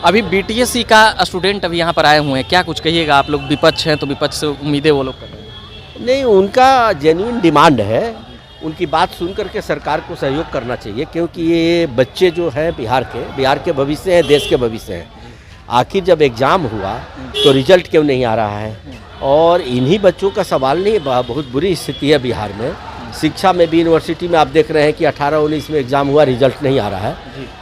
अभी बीटीएससी का स्टूडेंट अभी यहाँ पर आए हुए हैं, क्या कुछ कहिएगा? आप लोग विपक्ष हैं तो विपक्ष से उम्मीदें वो लोग कर रहे हैं। नहीं, उनका जेन्युइन डिमांड है, उनकी बात सुन करके सरकार को सहयोग करना चाहिए, क्योंकि ये बच्चे जो हैं बिहार के भविष्य हैं, देश के भविष्य हैं। आखिर जब एग्ज़ाम हुआ तो रिजल्ट क्यों नहीं आ रहा है? और इन्हीं बच्चों का सवाल नहीं, बहुत बुरी स्थिति है बिहार में। शिक्षा में भी, यूनिवर्सिटी में आप देख रहे हैं कि 18-19 में एग्ज़ाम हुआ, रिजल्ट नहीं आ रहा है।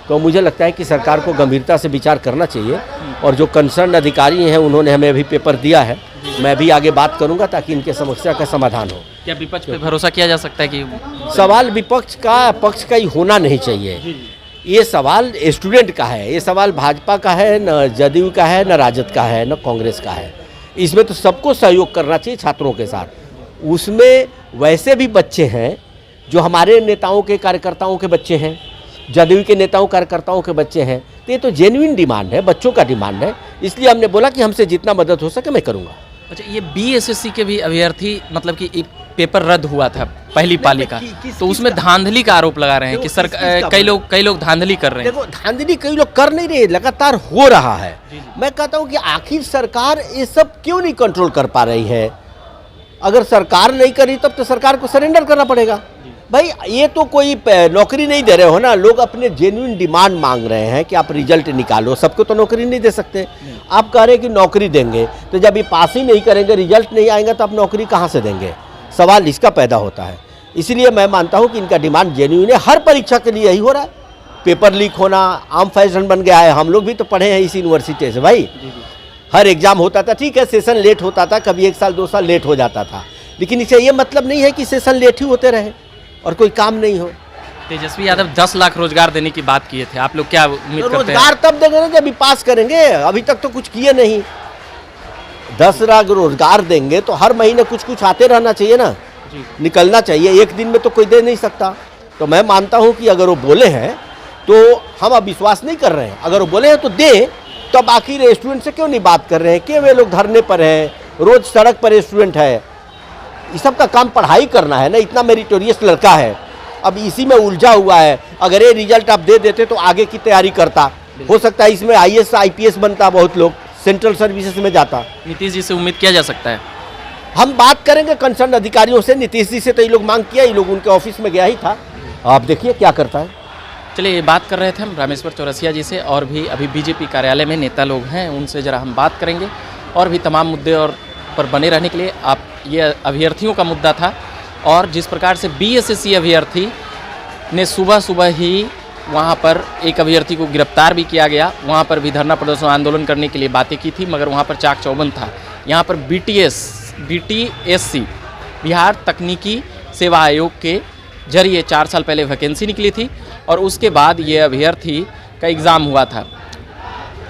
तो मुझे लगता है कि सरकार को गंभीरता से विचार करना चाहिए, और जो कंसर्न अधिकारी हैं उन्होंने हमें अभी पेपर दिया है, मैं भी आगे बात करूंगा ताकि इनके समस्या का समाधान हो। क्या विपक्ष पे भरोसा किया जा सकता है कि सवाल विपक्ष का ही होना नहीं चाहिए। ये सवाल स्टूडेंट का है, ये सवाल भाजपा का है, न जदयू का है, न राजद का है, न कांग्रेस का है। इसमें तो सबको सहयोग करना चाहिए छात्रों के साथ। उसमें वैसे भी बच्चे हैं जो हमारे नेताओं के कार्यकर्ताओं के बच्चे हैं, जदयू के नेताओं कार्यकर्ताओं के बच्चे हैं। तो ये तो जेन्युइन डिमांड है, बच्चों का डिमांड है, इसलिए हमने बोला कि हमसे जितना मदद हो सके मैं करूँगा। अच्छा, ये बीएसएससी के भी अभ्यर्थी मतलब कि पेपर रद्द हुआ था पहली पाली का, तो उसमें धांधली का आरोप लगा रहे हैं कि कई लोग धांधली कर रहे हैं। देखो, धांधली कई लोग कर नहीं रहे, लगातार हो रहा है। मैं कहता हूँ कि आखिर सरकार ये सब क्यों नहीं कंट्रोल कर पा रही है? अगर सरकार नहीं करी तब तो सरकार को सरेंडर करना पड़ेगा। भाई, ये तो कोई नौकरी नहीं दे रहे हो ना, लोग अपने जेन्युइन डिमांड मांग रहे हैं कि आप रिजल्ट निकालो। सबको तो नौकरी नहीं दे सकते। आप कह रहे हैं कि नौकरी देंगे, तो जब ये पास ही नहीं करेंगे, रिजल्ट नहीं आएगा, तो आप नौकरी कहाँ से देंगे? सवाल इसका पैदा होता है। इसलिए मैं मानता हूँ कि इनका डिमांड जेन्युइन है। हर परीक्षा के लिए यही हो रहा है। पेपर लीक होना आम फैशन बन गया है। हम लोग भी तो पढ़े हैं इस यूनिवर्सिटी से भाई। हर एग्जाम होता था, ठीक है, सेशन लेट होता था, कभी 1 साल 2 साल लेट हो जाता था, लेकिन इसे ये मतलब नहीं है कि सेशन लेट ही होते रहे और कोई काम नहीं हो। तेजस्वी यादव 10 लाख रोजगार देने की बात किए थे, आप लोग क्या उम्मीद करते हैं? रोजगार तब देंगे ना जब पास करेंगे। अभी तक तो कुछ किए नहीं। 10 लाख रोजगार देंगे तो हर महीने कुछ कुछ आते रहना चाहिए ना, निकलना चाहिए। एक दिन में तो कोई दे नहीं सकता। तो मैं मानता हूँ कि अगर वो बोले हैं तो हम अब विश्वास नहीं कर रहे हैं। अगर वो बोले हैं तो दे, तो अब आखिर स्टूडेंट से क्यों नहीं बात कर रहे हैं? क्यों वे लोग धरने पर हैं? रोज सड़क पर स्टूडेंट है। इस सब का काम पढ़ाई करना है ना, इतना मेरिटोरियस लड़का है, अब इसी में उलझा हुआ है। अगर ये रिजल्ट आप दे देते तो आगे की तैयारी करता, हो सकता है इसमें IAS IPS बनता, बहुत लोग सेंट्रल सर्विसेज में जाता। नीतीश जी से उम्मीद किया जा सकता है? हम बात करेंगे कंसर्न अधिकारियों से। नीतीश जी से तो ये लोग मांग किया, ये लोग उनके ऑफिस में गया ही था। आप देखिए क्या करता है। चलिए, ये बात कर रहे थे हम रामेश्वर चौरसिया जी से, और भी अभी बीजेपी कार्यालय में नेता लोग हैं, उनसे ज़रा हम बात करेंगे। और भी तमाम मुद्दे और पर बने रहने के लिए आप, ये अभ्यर्थियों का मुद्दा था, और जिस प्रकार से बीएसएससी अभ्यर्थी ने सुबह ही वहाँ पर एक अभ्यर्थी को गिरफ्तार भी किया गया, वहाँ पर भी धरना प्रदर्शन आंदोलन करने के लिए बातें की थी, मगर वहाँ पर चाक चौबंद था। यहाँ पर बीटीएससी बिहार तकनीकी सेवा आयोग के जरिए 4 साल पहले वैकेंसी निकली थी, और उसके बाद ये अभ्यर्थी का एग्ज़ाम हुआ था।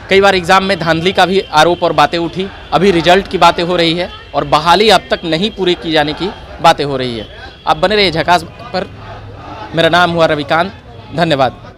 कई बार एग्ज़ाम में धांधली का भी आरोप और बातें उठी। अभी रिजल्ट की बातें हो रही है, और बहाली अब तक नहीं पूरी की जाने की बातें हो रही है। आप बने रहिए झकास पर। मेरा नाम हुआ रविकांत। धन्यवाद।